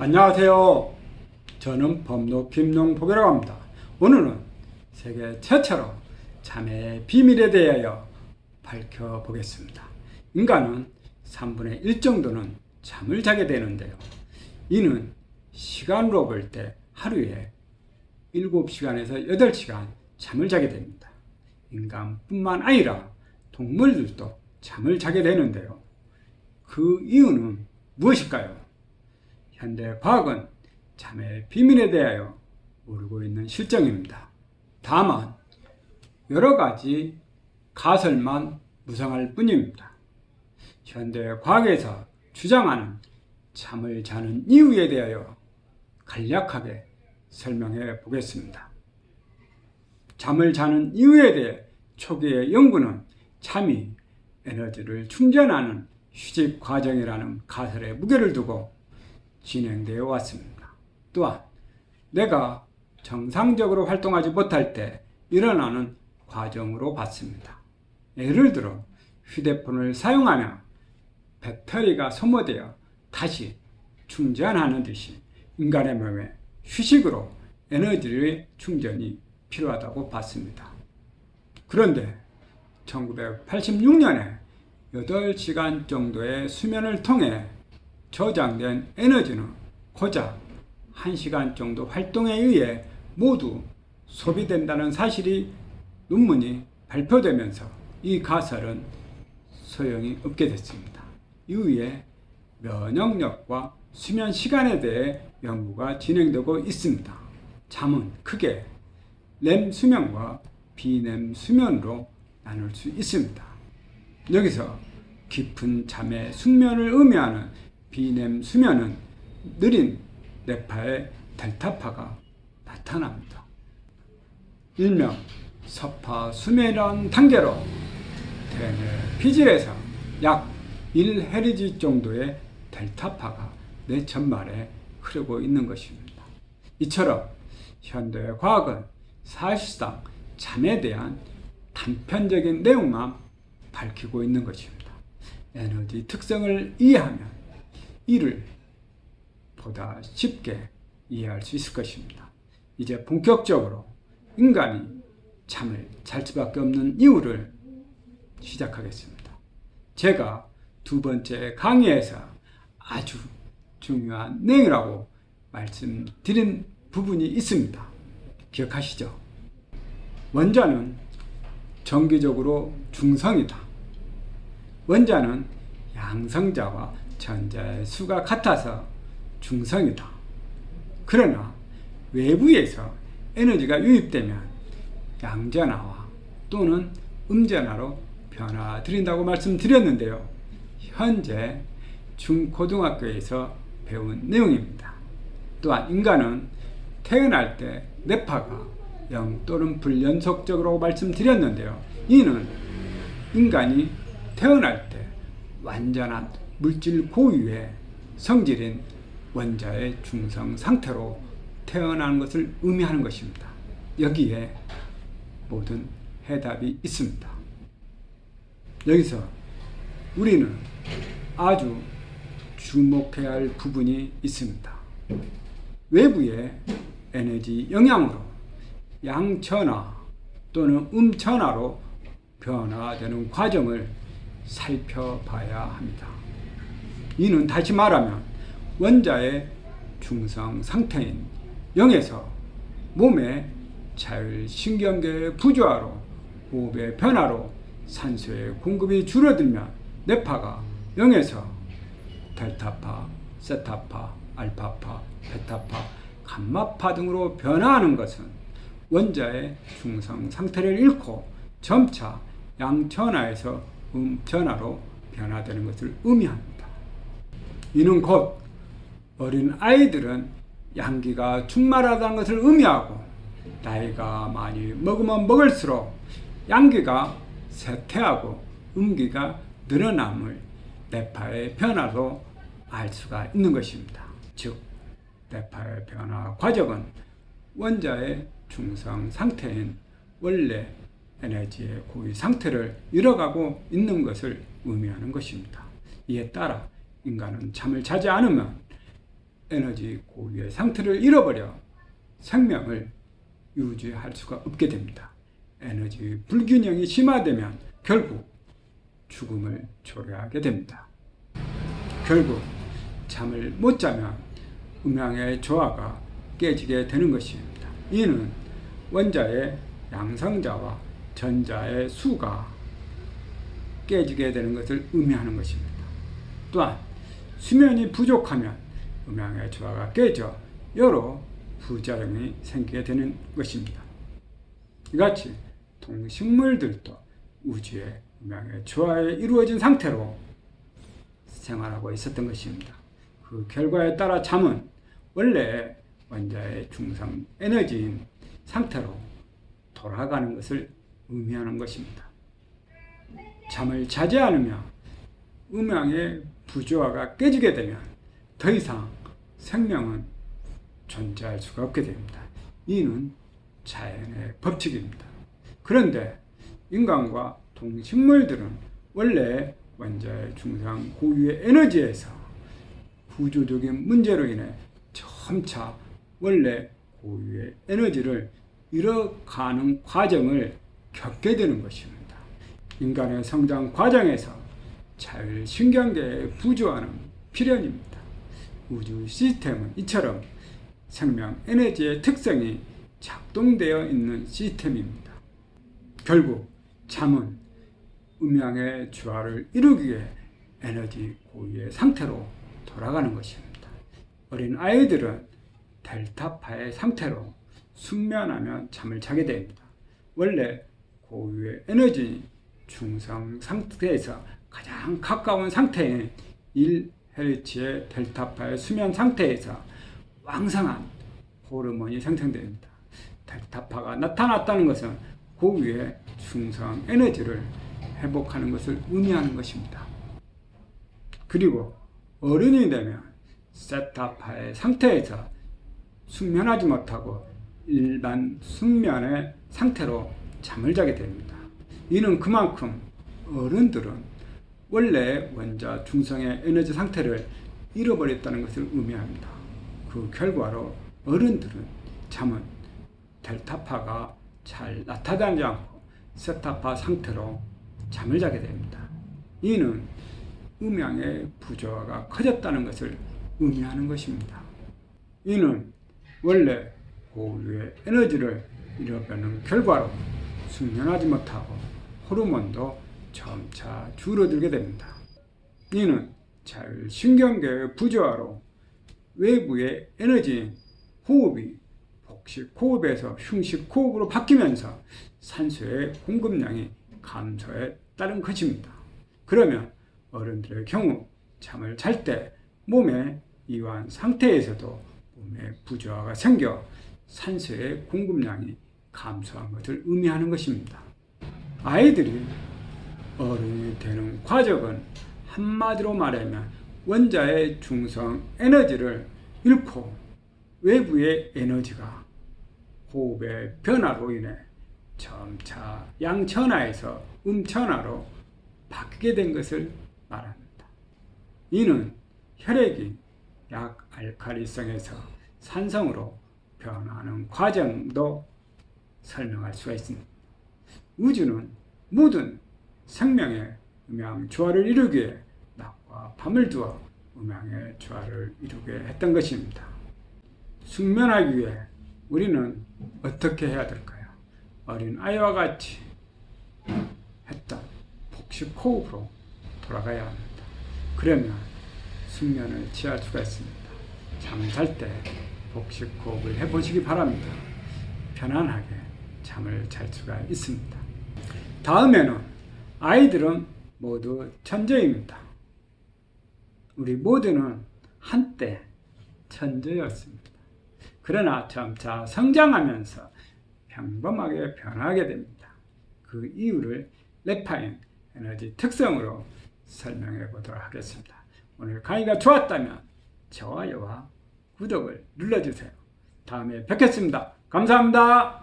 안녕하세요. 저는 법로 김용복이라고 합니다. 오늘은 세계 최초로 잠의 비밀에 대하여 밝혀보겠습니다. 인간은 3분의 1 정도는 잠을 자게 되는데요. 이는 시간으로 볼 때 하루에 7시간에서 8시간 잠을 자게 됩니다. 인간뿐만 아니라 동물들도 잠을 자게 되는데요. 그 이유는 무엇일까요? 현대 과학은 잠의 비밀에 대하여 모르고 있는 실정입니다. 다만 여러 가지 가설만 무성할 뿐입니다. 현대 과학에서 주장하는 잠을 자는 이유에 대하여 간략하게 설명해 보겠습니다. 잠을 자는 이유에 대해 초기의 연구는 잠이 에너지를 충전하는 휴식 과정이라는 가설에 무게를 두고 진행되어 왔습니다. 또한 내가 정상적으로 활동하지 못할 때 일어나는 과정으로 봤습니다. 예를 들어 휴대폰을 사용하며 배터리가 소모되어 다시 충전하는 듯이 인간의 몸에 휴식으로 에너지의 충전이 필요하다고 봤습니다. 그런데 1986년에 8시간 정도의 수면을 통해 저장된 에너지는 고작 1시간 정도 활동에 의해 모두 소비된다는 사실이 논문이 발표되면서 이 가설은 소용이 없게 됐습니다. 이후에 면역력과 수면 시간에 대해 연구가 진행되고 있습니다. 잠은 크게 렘 수면과 비렘 수면으로 나눌 수 있습니다. 여기서 깊은 잠의 숙면을 의미하는 비렘 수면은 느린 뇌파의 델타파가 나타납니다. 일명 서파 수면이라는 단계로 대뇌 피질에서 약 1헤르츠 정도의 델타파가 뇌 전말에 흐르고 있는 것입니다. 이처럼 현대 과학은 사실상 잠에 대한 단편적인 내용만 밝히고 있는 것입니다. 에너지 특성을 이해하면 이를 보다 쉽게 이해할 수 있을 것입니다. 이제 본격적으로 인간이 잠을 잘 수밖에 없는 이유를 시작하겠습니다. 제가 두 번째 강의에서 아주 중요한 내용이라고 말씀드린 부분이 있습니다. 기억하시죠? 원자는 정기적으로 중성이다. 원자는 양성자와 전자의 수가 같아서 중성이다. 그러나 외부에서 에너지가 유입되면 양전하와 또는 음전하로 변화드린다고 말씀드렸는데요. 현재 중고등학교에서 배운 내용입니다. 또한 인간은 태어날 때 뇌파가 0 또는 불연속적으로 말씀드렸는데요. 이는 인간이 태어날 때 완전한 물질 고유의 성질인 원자의 중성 상태로 태어나는 것을 의미하는 것입니다. 여기에 모든 해답이 있습니다. 여기서 우리는 아주 주목해야 할 부분이 있습니다. 외부의 에너지 영향으로 양전하 또는 음전하로 변화되는 과정을 살펴봐야 합니다. 이는 다시 말하면 원자의 중성 상태인 0에서 몸의 자율신경계의 부조화로 호흡의 변화로 산소의 공급이 줄어들면 뇌파가 0에서 델타파, 세타파, 알파파, 베타파, 감마파 등으로 변화하는 것은 원자의 중성 상태를 잃고 점차 양전하에서 음전하로 변화되는 것을 의미합니다. 이는 곧 어린 아이들은 양기가 충만하다는 것을 의미하고 나이가 많이 먹으면 먹을수록 양기가 쇠퇴하고 음기가 늘어남을 뇌파의 변화로 알 수가 있는 것입니다. 즉 뇌파의 변화 과정은 원자의 중성 상태인 원래 에너지의 고유 상태를 잃어가고 있는 것을 의미하는 것입니다. 이에 따라 인간은 잠을 자지 않으면 에너지 고유의 상태를 잃어버려 생명을 유지할 수가 없게 됩니다. 에너지 불균형이 심화되면 결국 죽음을 초래하게 됩니다. 결국 잠을 못 자면 음양의 조화가 깨지게 되는 것입니다. 이는 원자의 양성자와 전자의 수가 깨지게 되는 것을 의미하는 것입니다. 또한 수면이 부족하면 음양의 조화가 깨져 여러 부작용이 생기게 되는 것입니다. 이같이 동식물들도 우주의 음양의 조화에 이루어진 상태로 생활하고 있었던 것입니다. 그 결과에 따라 잠은 원래 원자의 중성 에너지인 상태로 돌아가는 것을 의미하는 것입니다. 잠을 자지 않으며 음양의 부조화가 깨지게 되면 더 이상 생명은 존재할 수가 없게 됩니다. 이는 자연의 법칙입니다. 그런데 인간과 동식물들은 원래 원자의 중상 고유의 에너지에서 구조적인 문제로 인해 점차 원래 고유의 에너지를 잃어가는 과정을 겪게 되는 것입니다. 인간의 성장 과정에서 자율신경계의 부조화는 필연입니다. 우주 시스템은 이처럼 생명 에너지의 특성이 작동되어 있는 시스템입니다. 결국 잠은 음양의 조화를 이루기 위해 에너지 고유의 상태로 돌아가는 것입니다. 어린 아이들은 델타파의 상태로 숙면하며 잠을 자게 됩니다. 원래 고유의 에너지 중성 상태에서 가장 가까운 상태인 1Hz의 델타파의 수면 상태에서 왕성한 호르몬이 생성됩니다. 델타파가 나타났다는 것은 고유의 중성 에너지를 회복하는 것을 의미하는 것입니다. 그리고 어른이 되면 세타파의 상태에서 숙면하지 못하고 일반 숙면의 상태로 잠을 자게 됩니다. 이는 그만큼 어른들은 원래 원자 중성의 에너지 상태를 잃어버렸다는 것을 의미합니다. 그 결과로 어른들은 잠은 델타파가 잘 나타나지 않고 세타파 상태로 잠을 자게 됩니다. 이는 음양의 부조화가 커졌다는 것을 의미하는 것입니다. 이는 원래 고유의 에너지를 잃어버리는 결과로 숙면하지 못하고 호르몬도 점차 줄어들게 됩니다. 이는 자율신경계의 부조화로 외부의 에너지인 호흡이 복식호흡에서 흉식호흡으로 바뀌면서 산소의 공급량이 감소에 따른 것입니다. 그러면 어른들의 경우 잠을 잘 때 몸의 이완 상태에서도 몸에 부조화가 생겨 산소의 공급량이 감소한 것을 의미하는 것입니다. 아이들이 어른이 되는 과정은 한마디로 말하면 원자의 중성 에너지를 잃고 외부의 에너지가 호흡의 변화로 인해 점차 양천하에서 음천하로 바뀌게 된 것을 말합니다. 이는 혈액이 약알칼리성에서 산성으로 변화하는 과정도 설명할 수가 있습니다. 우주는 모든 생명의 음양 조화를 이루기 위해 낮과 밤을 두어 음양의 조화를 이루게 했던 것입니다. 숙면하기 위해 우리는 어떻게 해야 될까요? 어린 아이와 같이 했던 복식호흡으로 돌아가야 합니다. 그러면 숙면을 취할 수가 있습니다. 잠잘 때 복식호흡을 해보시기 바랍니다. 편안하게 잠을 잘 수가 있습니다. 다음에는 아이들은 모두 천재입니다. 우리 모두는 한때 천재였습니다. 그러나 점차 성장하면서 평범하게 변하게 됩니다. 그 이유를 레파인 에너지 특성으로 설명해 보도록 하겠습니다. 오늘 강의가 좋았다면 좋아요와 구독을 눌러주세요. 다음에 뵙겠습니다. 감사합니다.